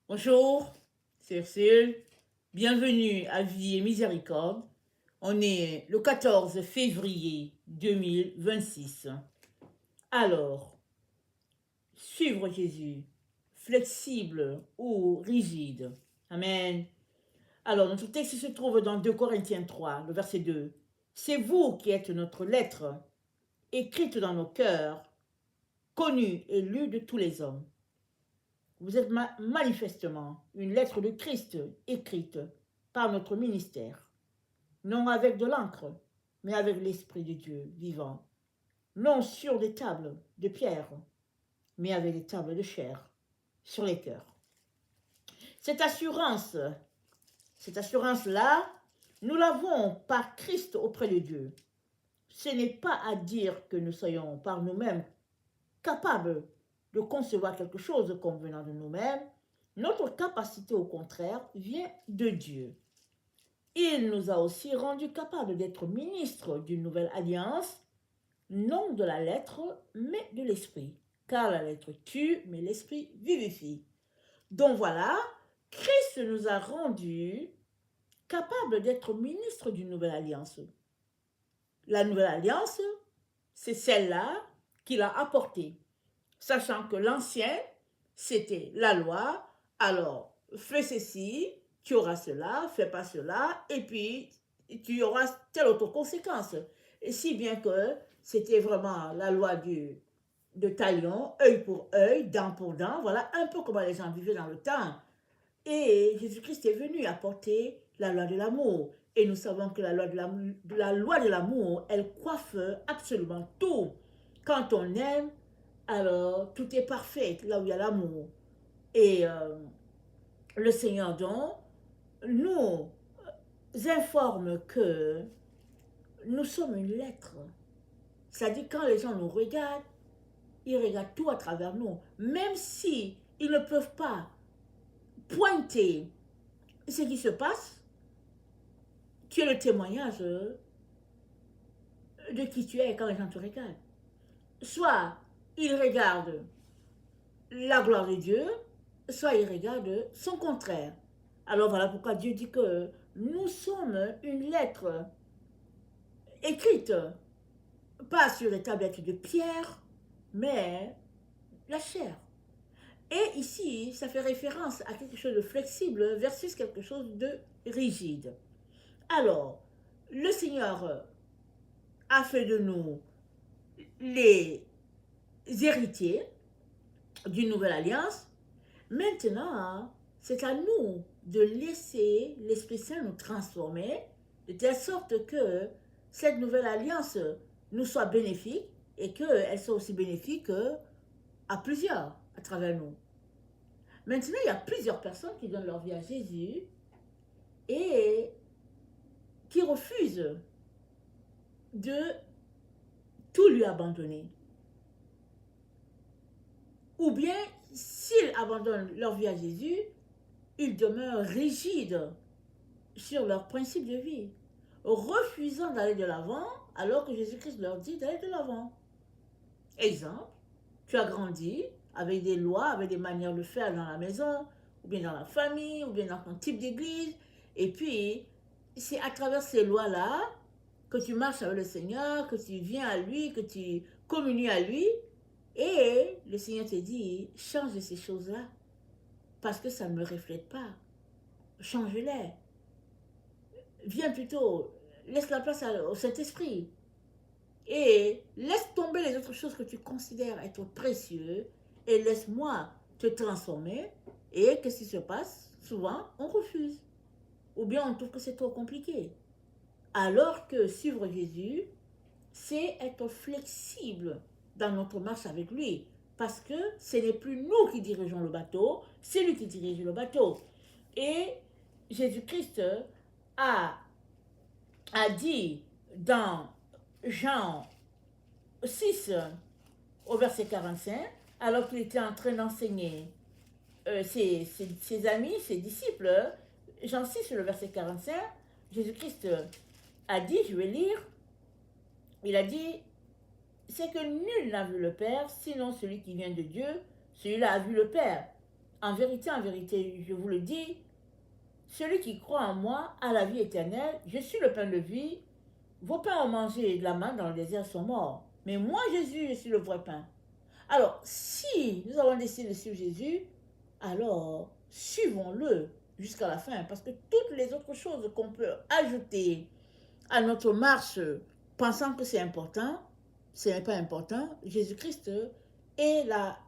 Bonjour, c'est Ursule. Bienvenue à Vie et Miséricorde. On est le 14 février 2026. Alors, suivre Jésus, flexible ou rigide. Amen. Alors, notre texte se trouve dans 2 Corinthiens 3, le verset 2. C'est vous qui êtes notre lettre, écrite dans nos cœurs, connue et lue de tous les hommes. Vous êtes manifestement une lettre de Christ écrite par notre ministère, non avec de l'encre, mais avec l'Esprit de Dieu vivant, non sur des tables de pierre, mais avec des tables de chair sur les cœurs. Cette assurance-là, nous l'avons par Christ auprès de Dieu. Ce n'est pas à dire que nous soyons par nous-mêmes capables de concevoir quelque chose comme venant de nous-mêmes. Notre capacité, au contraire, vient de Dieu. Il nous a aussi rendus capables d'être ministres d'une nouvelle alliance, non de la lettre, mais de l'esprit. Car la lettre tue, mais l'esprit vivifie. Donc voilà, Christ nous a rendus capables d'être ministres d'une nouvelle alliance. La nouvelle alliance, c'est celle-là qu'il a apportée. Sachant que l'ancien, c'était la loi. Alors, fais ceci, tu auras cela, fais pas cela, et puis tu auras telle autre conséquence. Et si bien que c'était vraiment la loi de talion, œil pour œil, dent pour dent, voilà un peu comment les gens vivaient dans le temps. Et Jésus-Christ est venu apporter la loi de l'amour. Et nous savons que la loi de l'amour, elle coiffe absolument tout. Quand on aime, alors tout est parfait là où il y a l'amour. Et le Seigneur donc nous informe que nous sommes une lettre. C'est-à-dire quand les gens nous regardent, ils regardent tout à travers nous. Même si ils ne peuvent pas pointer ce qui se passe, tu es le témoignage de qui tu es quand les gens te regardent. Soit ils regardent la gloire de Dieu, soit ils regardent son contraire. Alors voilà pourquoi Dieu dit que nous sommes une lettre écrite, pas sur les tablettes de pierre, mais la chair. Et ici, ça fait référence à quelque chose de flexible versus quelque chose de rigide. Alors, le Seigneur a fait de nous les héritiers d'une nouvelle alliance. Maintenant, c'est à nous de laisser l'Esprit Saint nous transformer de telle sorte que cette nouvelle alliance nous soit bénéfique et qu'elle soit aussi bénéfique à plusieurs à travers nous. Maintenant, il y a plusieurs personnes qui donnent leur vie à Jésus et qui refusent de tout lui abandonner. Ou bien, s'ils abandonnent leur vie à Jésus, ils demeurent rigides sur leurs principes de vie, refusant d'aller de l'avant alors que Jésus-Christ leur dit d'aller de l'avant. Exemple, tu as grandi avec des lois, avec des manières de faire dans la maison, ou bien dans la famille, ou bien dans ton type d'église, et puis c'est à travers ces lois-là que tu marches avec le Seigneur, que tu viens à lui, que tu communies à lui, et le Seigneur te dit, change ces choses-là, parce que ça ne me reflète pas. Change-les. Viens plutôt, laisse la place au Saint-Esprit. Et laisse tomber les autres choses que tu considères être précieuses et laisse-moi te transformer. Et qu'est-ce qui se passe? Souvent, on refuse. Ou bien on trouve que c'est trop compliqué. Alors que suivre Jésus, c'est être flexible dans notre marche avec lui. Parce que ce n'est plus nous qui dirigeons le bateau, c'est lui qui dirige le bateau. Et Jésus-Christ a dit dans Jean 6 au verset 45, alors qu'il était en train d'enseigner ses amis, ses disciples, Jean 6, le verset 45, Jésus-Christ a dit, je vais lire, il a dit, c'est que nul n'a vu le Père, sinon celui qui vient de Dieu, celui-là a vu le Père. en vérité, je vous le dis, celui qui croit en moi a la vie éternelle. Je suis le pain de vie. Vos pains ont mangé de la manne dans le désert sont morts. Mais moi, Jésus, je suis le vrai pain. Alors, si nous avons décidé de suivre Jésus, alors suivons-le jusqu'à la fin. Parce que toutes les autres choses qu'on peut ajouter à notre marche, pensant que c'est important, ce n'est pas important. Jésus-Christ est la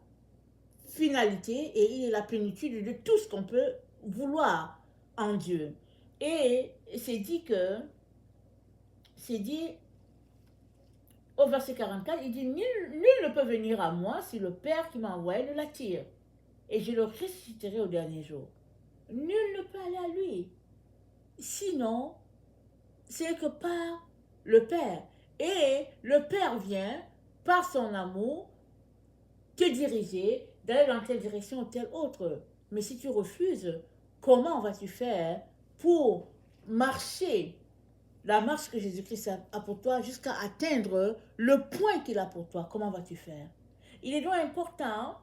finalité et il est la plénitude de tout ce qu'on peut vouloir en Dieu. Et c'est dit au verset 44, il dit, nul ne peut venir à moi si le Père qui m'a envoyé ne l'attire. Et je le ressusciterai au dernier jour. Nul ne peut aller à lui. Sinon, c'est que par le Père. Et le Père vient, par son amour, te diriger, d'aller dans telle direction ou telle autre. Mais si tu refuses, comment vas-tu faire pour marcher la marche que Jésus-Christ a pour toi jusqu'à atteindre le point qu'il a pour toi? Comment vas-tu faire? Il est donc important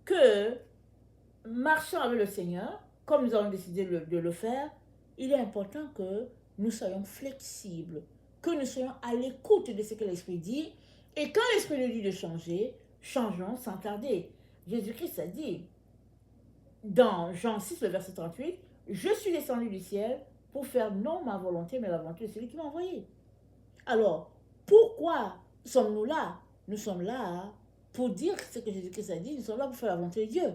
que, marchant avec le Seigneur, comme nous avons décidé de le faire, il est important que nous soyons flexibles, que nous soyons à l'écoute de ce que l'Esprit dit. Et quand l'Esprit nous dit de changer, changeons sans tarder. Jésus-Christ a dit, dans Jean 6, le verset 38, « Je suis descendu du ciel pour faire non ma volonté, mais la volonté de celui qui m'a envoyé. » Alors, pourquoi sommes-nous là? Nous sommes là pour dire ce que Jésus-Christ a dit, nous sommes là pour faire la volonté de Dieu.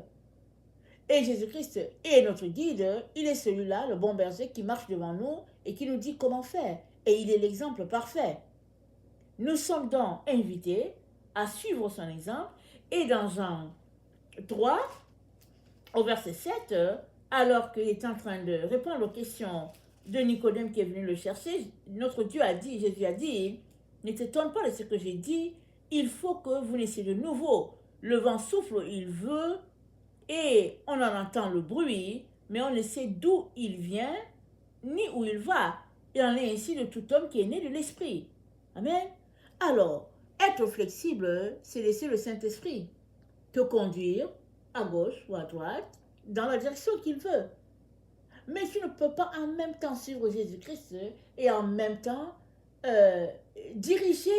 Et Jésus-Christ est notre guide, il est celui-là, le bon berger qui marche devant nous et qui nous dit comment faire. Et il est l'exemple parfait. Nous sommes donc invités à suivre son exemple. Et dans Jean 3, au verset 7, alors qu'il est en train de répondre aux questions de Nicodème qui est venu le chercher, notre Dieu a dit, Jésus a dit, ne t'étonne pas de ce que j'ai dit, il faut que vous naissiez de nouveau. Le vent souffle, il veut, et on en entend le bruit, mais on ne sait d'où il vient, ni où il va. Il en est ainsi de tout homme qui est né de l'Esprit. Amen. Alors, être flexible, c'est laisser le Saint-Esprit te conduire à gauche ou à droite, dans la direction qu'il veut. Mais tu ne peux pas en même temps suivre Jésus-Christ et en même temps diriger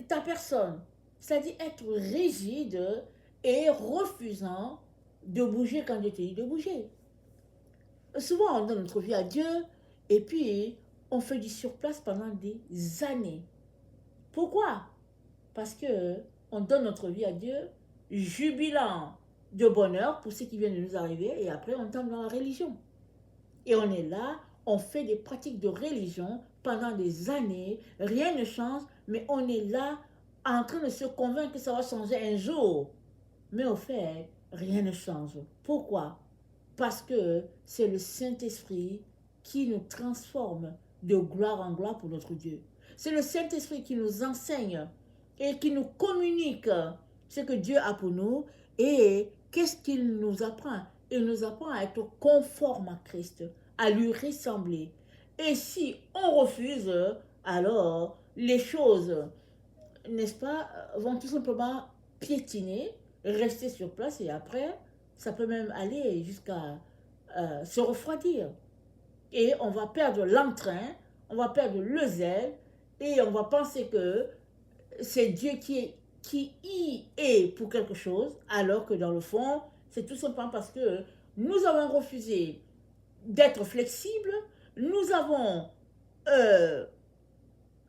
ta personne. C'est-à-dire être rigide et refusant de bouger quand Dieu te dit de bouger. Souvent, on donne notre vie à Dieu et puis on fait du surplace pendant des années. Pourquoi? Parce que on donne notre vie à Dieu, jubilant de bonheur pour ce qui vient de nous arriver, et après on tombe dans la religion. Et on est là, on fait des pratiques de religion pendant des années, rien ne change, mais on est là en train de se convaincre que ça va changer un jour. Mais au fait, rien ne change. Pourquoi? Parce que c'est le Saint-Esprit qui nous transforme de gloire en gloire pour notre Dieu. C'est le Saint-Esprit qui nous enseigne et qui nous communique ce que Dieu a pour nous. Et qu'est-ce qu'il nous apprend? Il nous apprend à être conforme à Christ, à lui ressembler. Et si on refuse, alors les choses, n'est-ce pas, vont tout simplement piétiner, rester sur place, et après, ça peut même aller jusqu'à se refroidir. Et on va perdre l'entrain, on va perdre le zèle, et on va penser que c'est Dieu qui y est pour quelque chose, alors que dans le fond, c'est tout simplement parce que nous avons refusé d'être flexibles, nous avons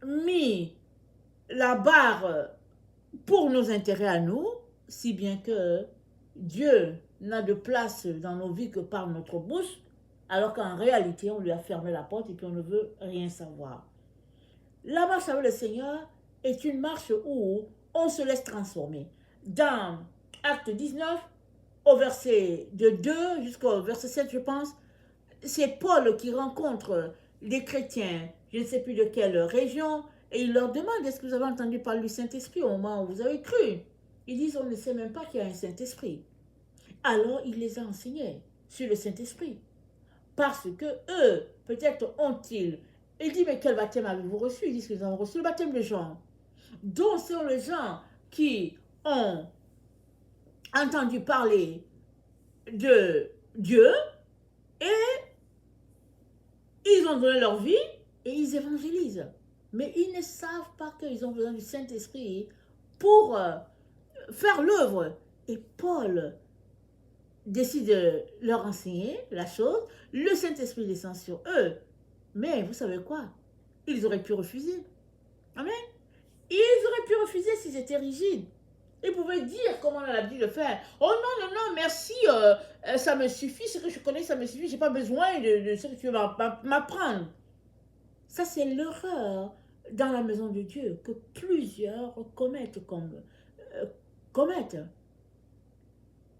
mis la barre pour nos intérêts à nous, si bien que Dieu n'a de place dans nos vies que par notre bouche, alors qu'en réalité, on lui a fermé la porte et puis on ne veut rien savoir. La marche avec le Seigneur est une marche où on se laisse transformer. Dans Acte 19, au verset de 2 jusqu'au verset 7, je pense, c'est Paul qui rencontre les chrétiens, je ne sais plus de quelle région, et il leur demande, est-ce que vous avez entendu parler du Saint-Esprit au moment où vous avez cru? Ils disent, on ne sait même pas qu'il y a un Saint-Esprit. Alors, il les a enseignés sur le Saint-Esprit. Parce que eux, peut-être ont-ils, il dit, mais quel baptême avez-vous reçu? Ils disent qu'ils ont reçu le baptême de Jean. Donc, ce sont les gens qui ont entendu parler de Dieu et ils ont donné leur vie et ils évangélisent. Mais ils ne savent pas qu'ils ont besoin du Saint-Esprit pour faire l'œuvre. Et Paul décide de leur enseigner la chose. Le Saint-Esprit descend sur eux. Mais vous savez quoi? Ils auraient pu refuser. Amen. Ils auraient pu refuser s'ils étaient rigides. Ils pouvaient dire comment on a l'habitude de faire. Oh non, non, non, merci, ça me suffit, ce que je connais, ça me suffit, j'ai pas besoin de ce que tu vas m'apprendre. Ça, c'est l'erreur dans la maison de Dieu que plusieurs commettent. Commettent.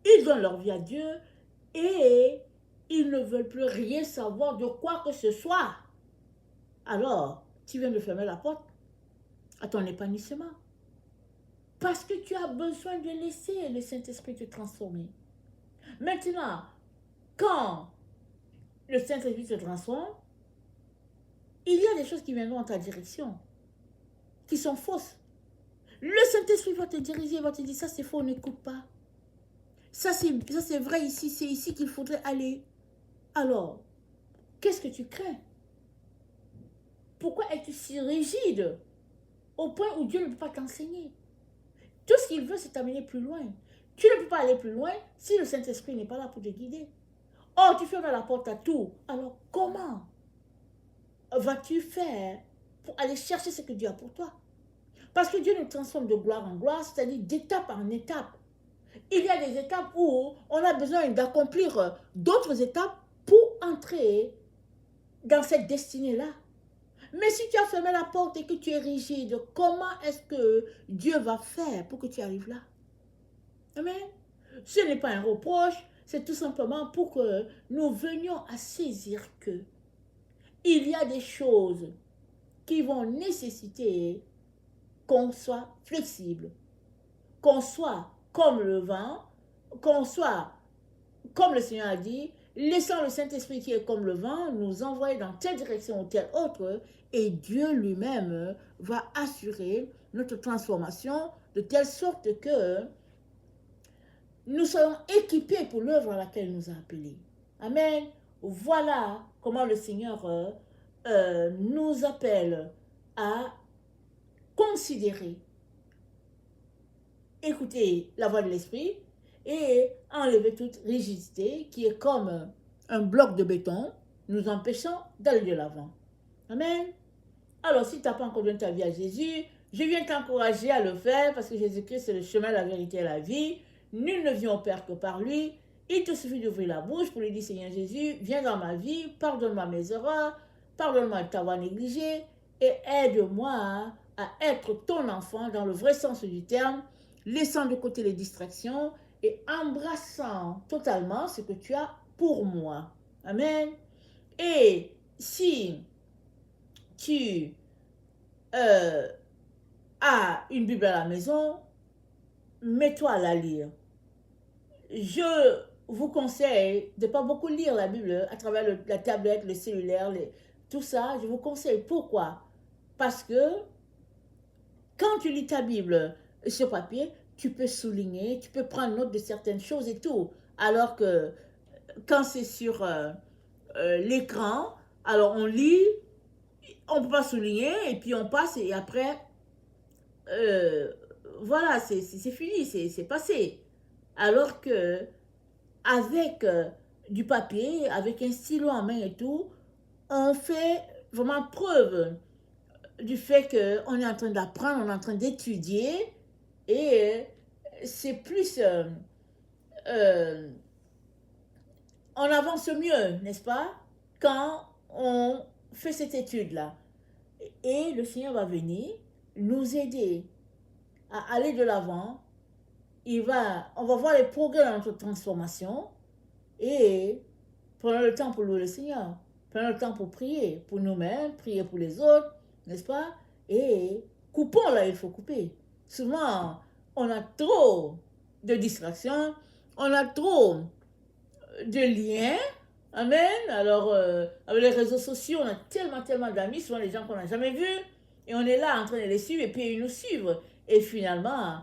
Ils donnent leur vie à Dieu et ils ne veulent plus rien savoir de quoi que ce soit. Alors, tu viens de fermer la porte à ton épanouissement. Parce que tu as besoin de laisser le Saint-Esprit te transformer. Maintenant, quand le Saint-Esprit se transforme, il y a des choses qui viendront en ta direction, qui sont fausses. Le Saint-Esprit va te diriger, va te dire, ça c'est faux, n'écoute pas. Ça c'est vrai ici, c'est ici qu'il faudrait aller. Alors, qu'est-ce que tu crains? Pourquoi es-tu si rigide au point où Dieu ne peut pas t'enseigner? Tout ce qu'il veut, c'est t'amener plus loin. Tu ne peux pas aller plus loin si le Saint-Esprit n'est pas là pour te guider. Oh, tu fermes la porte à tout. Alors, comment vas-tu faire pour aller chercher ce que Dieu a pour toi? Parce que Dieu nous transforme de gloire en gloire, c'est-à-dire d'étape en étape. Il y a des étapes où on a besoin d'accomplir d'autres étapes pour entrer dans cette destinée-là. Mais si tu as fermé la porte et que tu es rigide, comment est-ce que Dieu va faire pour que tu arrives là? Amen. Ce n'est pas un reproche, c'est tout simplement pour que nous venions à saisir que il y a des choses qui vont nécessiter qu'on soit flexible, qu'on soit comme le vent, qu'on soit, comme le Seigneur a dit, laissant le Saint-Esprit qui est comme le vent nous envoyer dans telle direction ou telle autre, et Dieu lui-même va assurer notre transformation de telle sorte que nous soyons équipés pour l'œuvre à laquelle il nous a appelés. Amen. Voilà comment le Seigneur nous appelle à considérer, écouter la voix de l'Esprit et enlever toute rigidité qui est comme un bloc de béton nous empêchant d'aller de l'avant. Amen. Alors, si tu n'as pas encore donné ta vie à Jésus, je viens t'encourager à le faire parce que Jésus-Christ, c'est le chemin, la vérité et la vie. Nul ne vient au Père que par lui. Il te suffit d'ouvrir la bouche pour lui dire, Seigneur Jésus, viens dans ma vie, pardonne-moi mes erreurs, pardonne-moi de t'avoir négligé et aide-moi à être ton enfant dans le vrai sens du terme, laissant de côté les distractions et embrassant totalement ce que tu as pour moi. Amen. Et si tu as une Bible à la maison, mets-toi à la lire. Je vous conseille de ne pas beaucoup lire la Bible à travers la tablette, le cellulaire, tout ça. Je vous conseille. Pourquoi? Parce que quand tu lis ta Bible sur papier, tu peux souligner, tu peux prendre note de certaines choses et tout. Alors que quand c'est sur l'écran, alors on lit, on ne peut pas souligner et puis on passe et après, voilà, c'est fini, c'est passé. Alors que avec du papier, avec un stylo en main et tout, on fait vraiment preuve du fait qu'on est en train d'apprendre, on est en train d'étudier et c'est plus... on avance mieux, n'est-ce pas, quand on fait cette étude-là. Et le Seigneur va venir nous aider à aller de l'avant. On va voir les progrès dans notre transformation et prenons le temps pour louer le Seigneur. Prenons le temps pour prier pour nous-mêmes, prier pour les autres, n'est-ce pas? Et coupons là, il faut couper. Souvent, on a trop de distractions, on a trop de liens. Amen. Alors, avec les réseaux sociaux, on a tellement d'amis, souvent les gens qu'on n'a jamais vus, et on est là en train de les suivre, et puis ils nous suivent. Et finalement,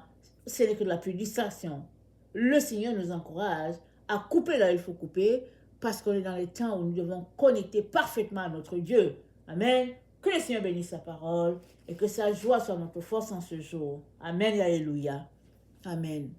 ce n'est que de la pure distraction. Le Seigneur nous encourage à couper là, il faut couper, parce qu'on est dans les temps où nous devons connecter parfaitement à notre Dieu. Amen. Que le Seigneur bénisse sa parole et que sa joie soit notre force en ce jour. Amen et alléluia. Amen.